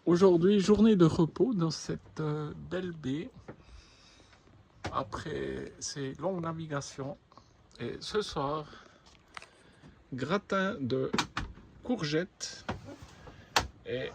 Aujourd'hui, journée de repos dans cette belle baie après ces longues navigations. Et ce soir, gratin de courgettes et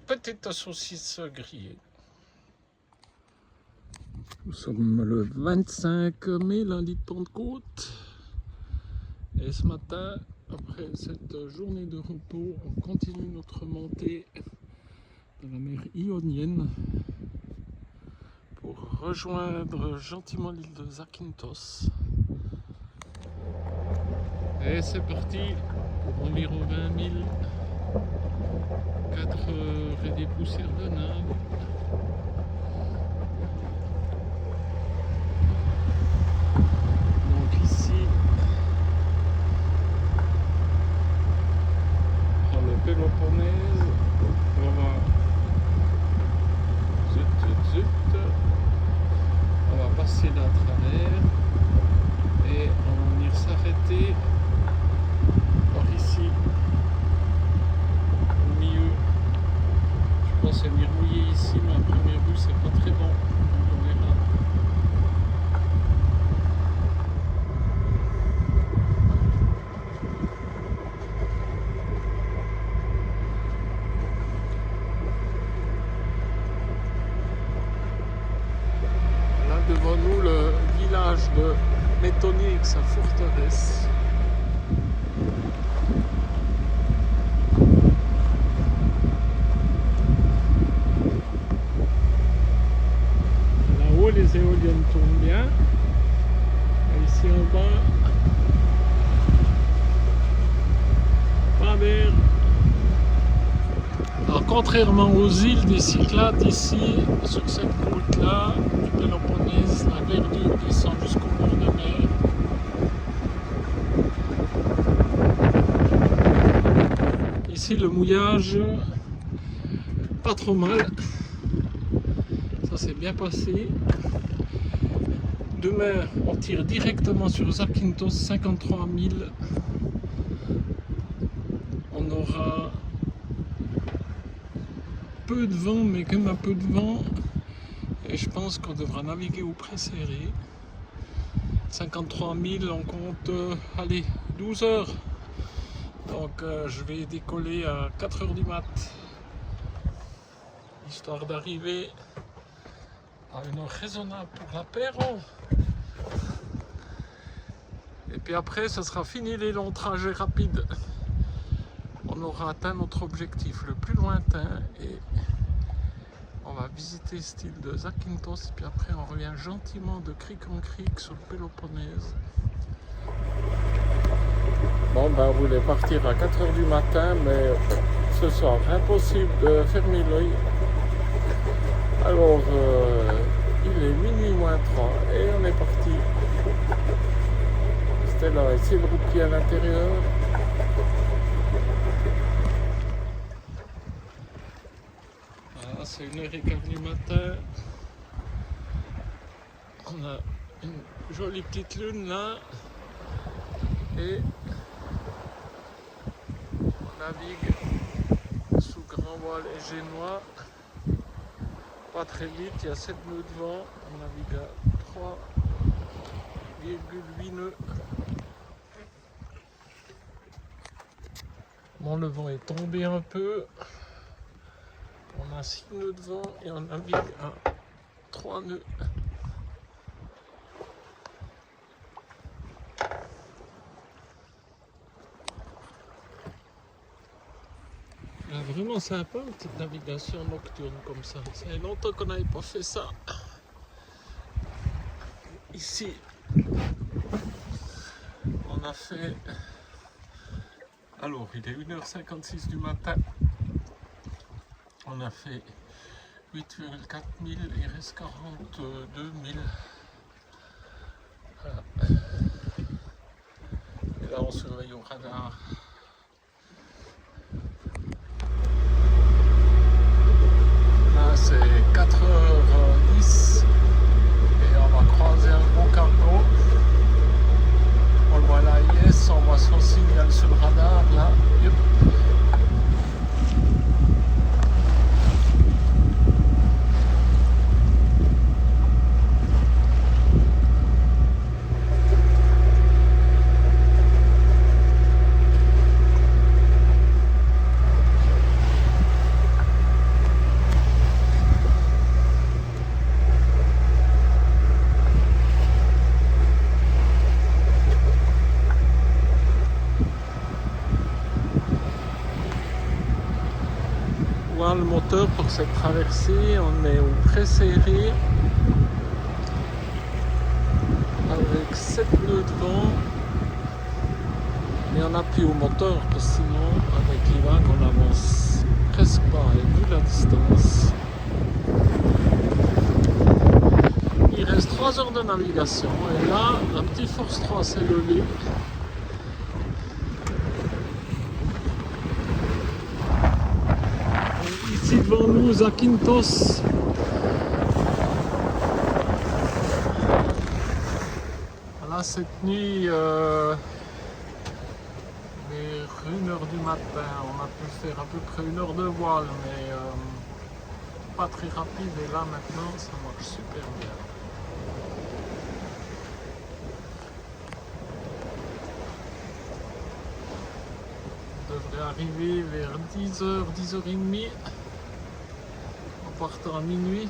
petite saucisse grillée. Nous sommes le 25 mai, lundi de Pentecôte. Et ce matin, après cette journée de repos, on continue notre montée dans la mer Ionienne pour rejoindre gentiment l'île de Zakynthos. Et c'est parti pour environ 20 000, 4 heures et des poussières de nave. Donc ici, dans le Péloponnèse, on va on va passer là à travers et on va venir s'arrêter par ici au milieu. Je pense venir mouiller ici, mais à première vue c'est pas très bon. On verra. Devant nous, le village de Méthonie avec sa forteresse. Là-haut, les éoliennes tournent bien. Et ici en bas, pas d'air. Alors, contrairement aux îles des Cyclades, ici, sur cette côte-là, du Péloponnèse, la verdure descend jusqu'au bord de mer. Ici, le mouillage, pas trop mal. Ça s'est bien passé. Demain, on tire directement sur Zakynthos, 53 000. On aura peu de vent, mais quand même un peu de vent. Et je pense qu'on devra naviguer au pré-serré. 53 000, on compte, allez, 12 heures. Donc je vais décoller à 4 heures du mat. Histoire d'arriver à une heure raisonnable pour l'apéro. Et puis après, ce sera fini les longs trajets rapides. On aura atteint notre objectif le plus lointain et on va visiter cette île de Zakynthos. Et puis après, on revient gentiment de crique en crique sur le Péloponnèse. Bon, ben, on voulait partir à 4 heures du matin, mais ce soir, impossible de fermer l'œil. Alors, il est minuit moins 3 et on est parti. C'était là, ici le routier à l'intérieur. Voilà, c'est 1h15 du matin. On a une jolie petite lune là. Et on navigue sous grand voile et génois. Pas très vite, il y a 7 nœuds de vent. On navigue à 3,8 nœuds. Bon, le vent est tombé un peu. On a 6 nœuds de vent et on navigue à 3 nœuds. C'est vraiment sympa une petite navigation nocturne comme ça. Ça fait longtemps qu'on n'avait pas fait ça. Ici, on a fait... Alors, il est 1h56 du matin. On a fait 8,4 000, il reste 42 000. Voilà. Et là, on surveille au radar. Là, c'est 4h10 et on va croiser un gros cargo. On le voit là, yes, on voit son signal sur le radar là. Yep. voir le moteur pour cette traversée. On est au pré-serré avec 7 nœuds de vent. Et on appuie au moteur parce que sinon avec les vagues on avance presque pas et vu la distance. Il reste 3 heures de navigation et là un petit Force 3 s'est levé. Et ici devant nous Zakynthos. Voilà, cette nuit vers 1h du matin, on a pu faire à peu près 1 heure de voile, mais pas très rapide, et là maintenant ça marche super bien. On devrait arriver vers 10h, 10h30 en partant à minuit.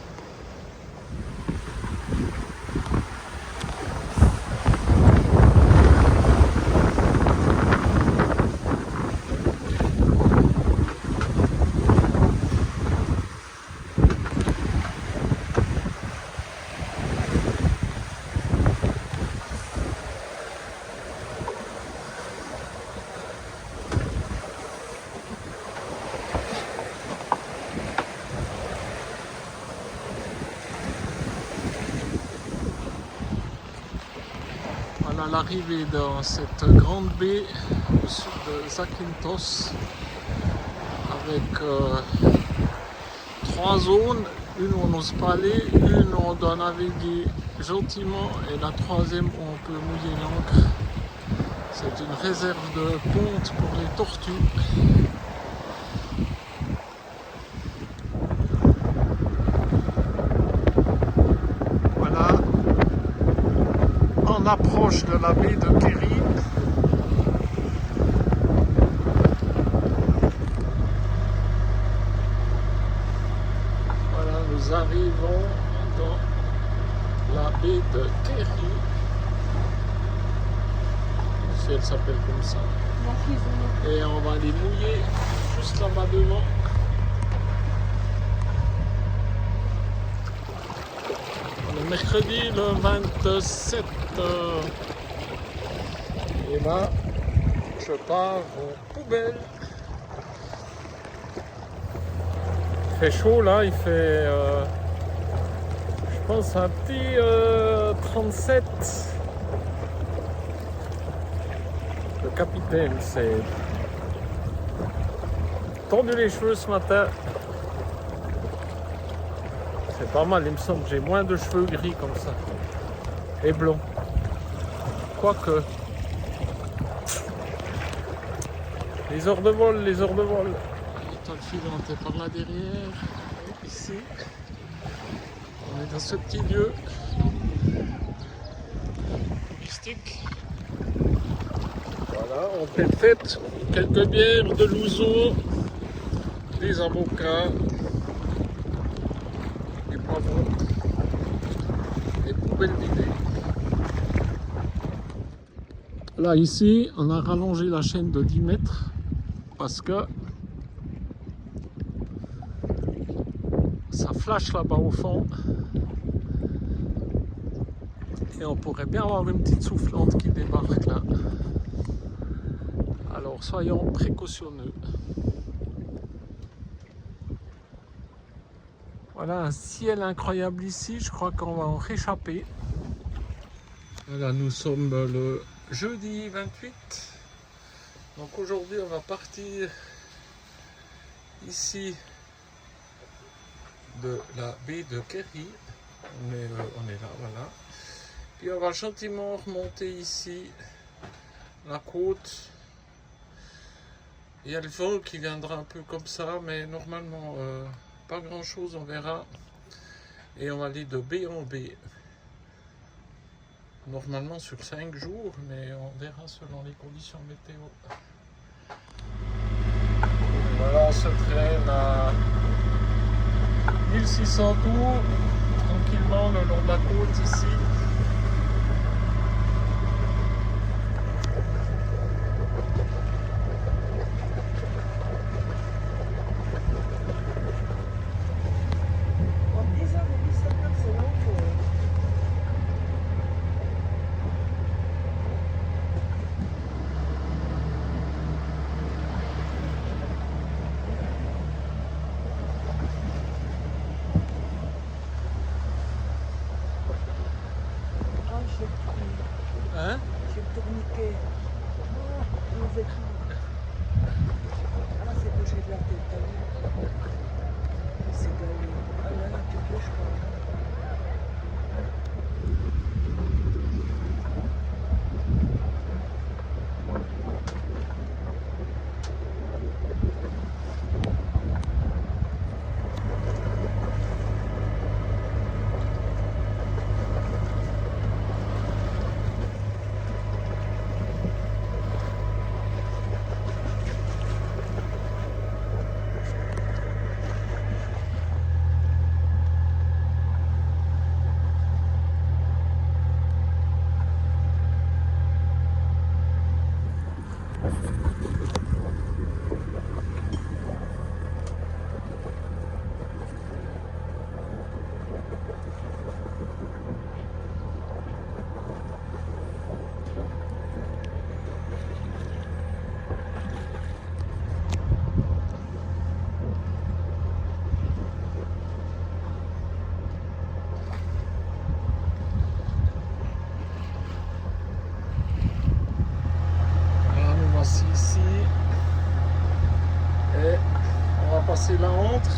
Voilà l'arrivée dans cette grande baie au sud de Zakynthos avec 3 zones, une où on n'ose pas aller, une où on doit naviguer gentiment et la troisième où on peut mouiller l'ancre. C'est une réserve de ponte pour les tortues. Voilà, on approche de la baie de Kerry. Voilà, nous arrivons dans la baie de Kerry. Si elle s'appelle comme ça. Et on va aller mouiller juste là-bas devant. Le mercredi le 27. Et là, je pars aux poubelles. Il fait chaud là, il fait je pense un petit 37. Le capitaine s'est tendu les cheveux ce matin. C'est pas mal, il me semble que j'ai moins de cheveux gris comme ça. Et blonds. Quoique. Les heures de vol, les heures de vol. L'étoile filante est par là derrière. Ici. On est dans ce petit lieu touristique. Voilà, on fait une fête. Quelques bières, de l'ouzo, des avocats, des poivrons, des poubelles vidées. Là, ici, on a rallongé la chaîne de 10 mètres parce que ça flash là-bas au fond et on pourrait bien avoir une petite soufflante qui débarque là. Alors soyons précautionneux. Voilà un ciel incroyable ici, je crois qu'on va en réchapper. Voilà, nous sommes le jeudi 28. Donc aujourd'hui on va partir ici de la baie de Kerry. On est là, voilà. Puis on va gentiment remonter ici la côte. Il y a le vent qui viendra un peu comme ça, mais normalement pas grand chose, on verra. Et on va aller de baie en baie. Normalement sur 5 jours, mais on verra selon les conditions météo. Voilà, on se traîne à 1600 tours, tranquillement le long de la côte ici. passer la entre.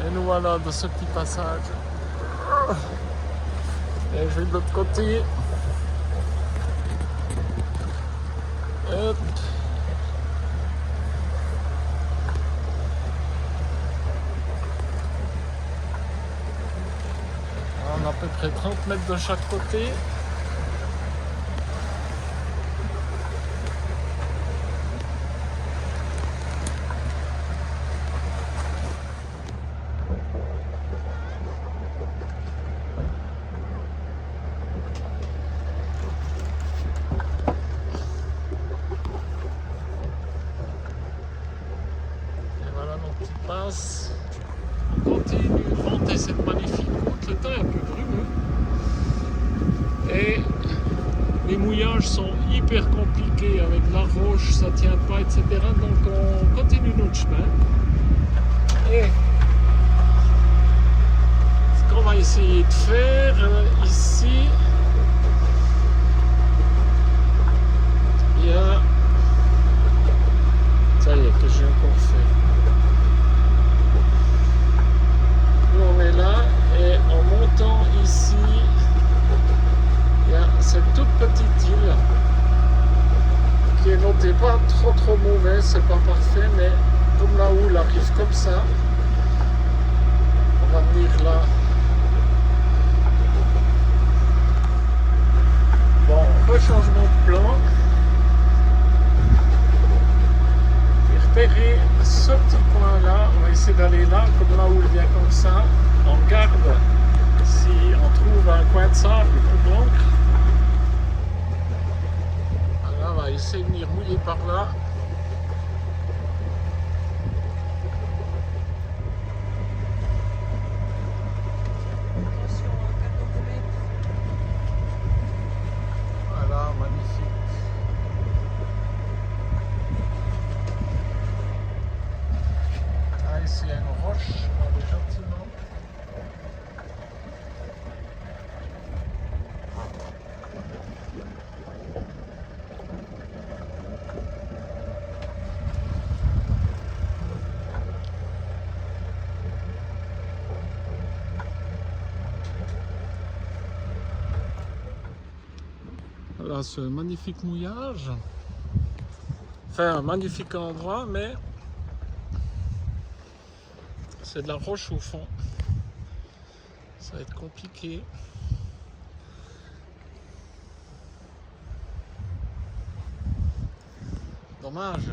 Et nous voilà de ce petit passage. Et je vais de l'autre côté. Hop. On a à peu près 30 mètres de chaque côté. On continue de monter cette magnifique route. Le temps est un peu brumeux et les mouillages sont hyper compliqués avec la roche, ça tient pas, etc. Donc on continue notre chemin et ce qu'on va essayer de faire ici, il y a, ça y est, que j'ai encore fait. On est là et en montant ici, il y a cette toute petite île qui est notée pas trop mauvaise, c'est pas parfait, mais comme la houle arrive comme ça, on va venir là. Bon, rechangement de plan. Repérer ce petit coin là, on va essayer d'aller là, comme là où il vient comme ça, on garde si on trouve un coin de sable pour l'ancre. Là on va essayer de venir mouiller par là. Voilà, magnifique. Ici il y a une roche, on va aller gentiment. Voilà ce magnifique mouillage. Enfin un magnifique endroit, mais c'est de la roche au fond. Ça va être compliqué. Dommage.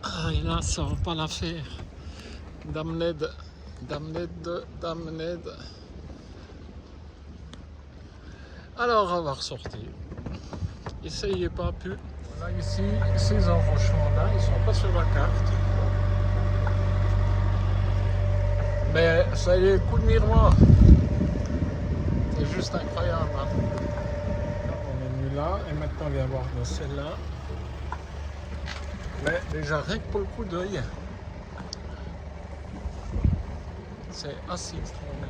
Ah, et là, ça va pas la faire. Damned. Alors, on va ressortir. Essayez pas plus. Là, ici, ces enrochements-là, ils sont pas sur la carte. Mais ça y est, coup de miroir. C'est juste incroyable. Hein. On est venu là et maintenant on vient voir de celle-là. Mais déjà, rien que pour le coup d'œil, c'est assez extraordinaire.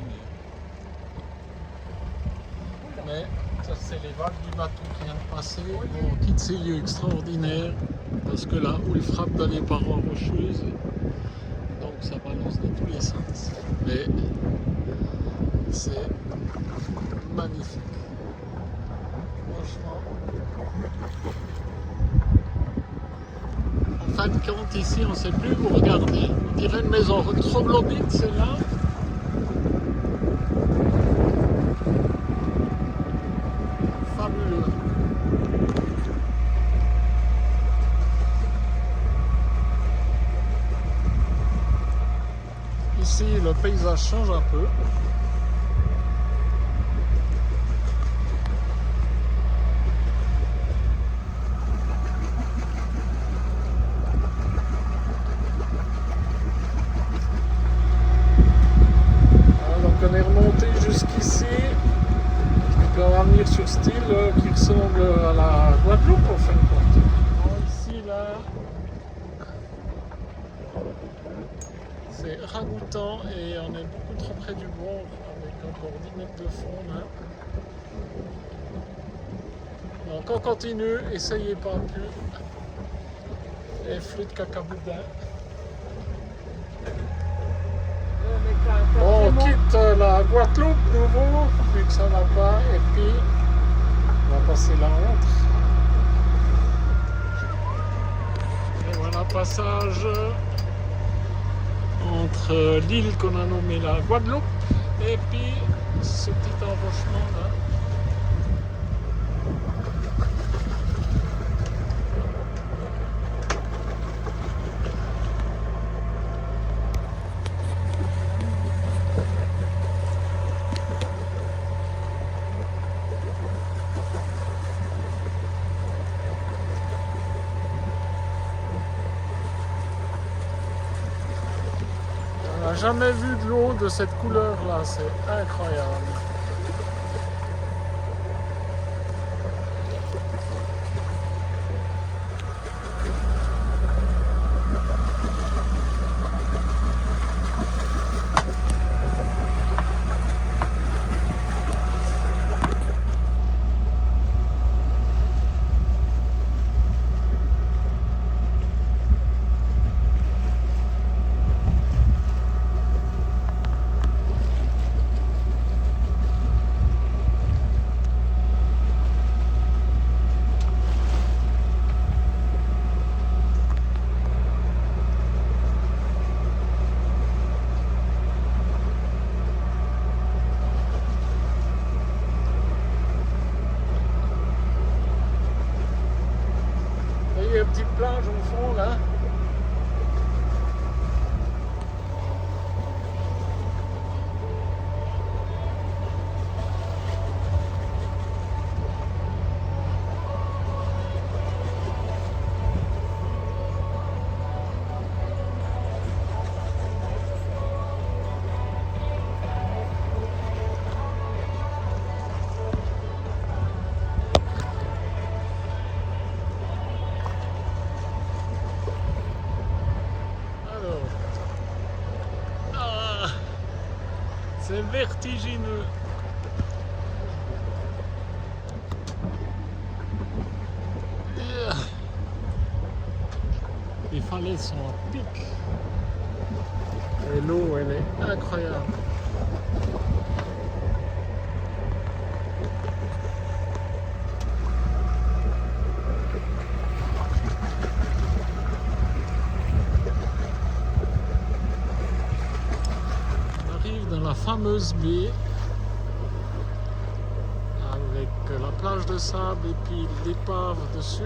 Mais ça, c'est les vagues du bateau qui vient de passer. On quitte ces lieux extraordinaires parce que là où il frappe dans les parois rocheuses, donc ça balance dans tous les sens. Mais c'est magnifique. Franchement. En fin de compte, ici, on ne sait plus où regarder. On dirait une maison troglodyte, c'est là. Fabuleux. Ici, le paysage change un peu. qui ressemble à la Guadeloupe en fin de compte. Bon, ici, là, c'est ragoûtant et on est beaucoup trop près du bord avec encore 10 mètres de fond là. Donc on continue, essayez pas plus. Les flûtes cacaboudin. On quitte la Guadeloupe nouveau, vu que ça va pas, et puis on va passer la honte. Et voilà, passage entre l'île qu'on a nommée la Guadeloupe et puis ce petit enrochement là. On n'a jamais vu de l'eau de cette couleur là, c'est incroyable. Il y a une petite plage au fond là. C'est vertigineux. Les falaises sont à pic. Et l'eau, elle est incroyable. Dans la fameuse baie avec la plage de sable et puis l'épave dessus.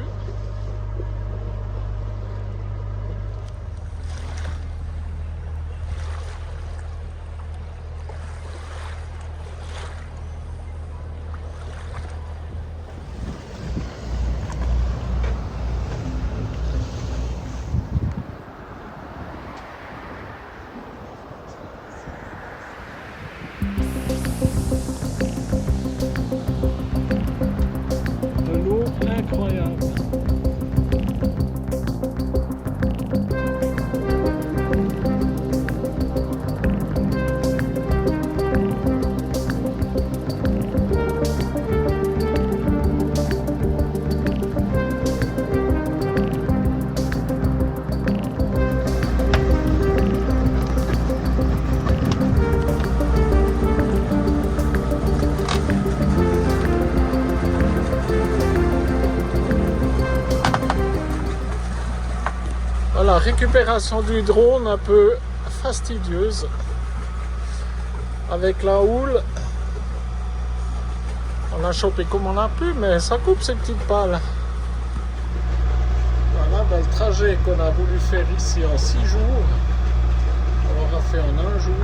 De l'eau incroyable. Voilà, récupération du drone un peu fastidieuse avec la houle. On l'a chopé comme on a pu, mais ça coupe ces petites pales. Voilà, ben, le trajet qu'on a voulu faire ici en 6 jours, on l'aura fait en 1 jour.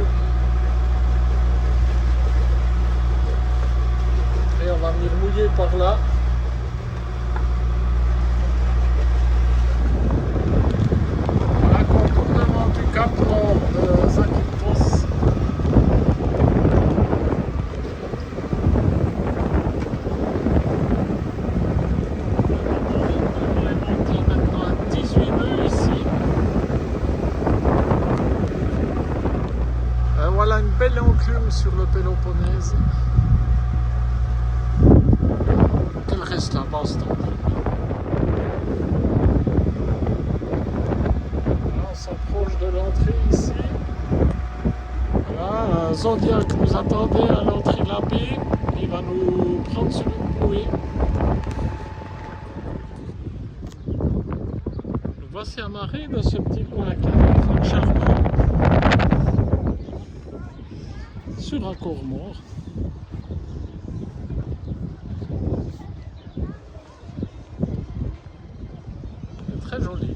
Et on va venir mouiller par là. Cap nord de Zakynthos. sur le Péloponnèse. Qu'elle reste là-bas, ce temple. On s'approche de l'entrée ici. Voilà, un Zodiac nous attendait à l'entrée de la baie. Il va nous prendre sur une bouée. Le voici amarré dans ce petit coin calme, charmant, sur un corps mort. C'est très joli.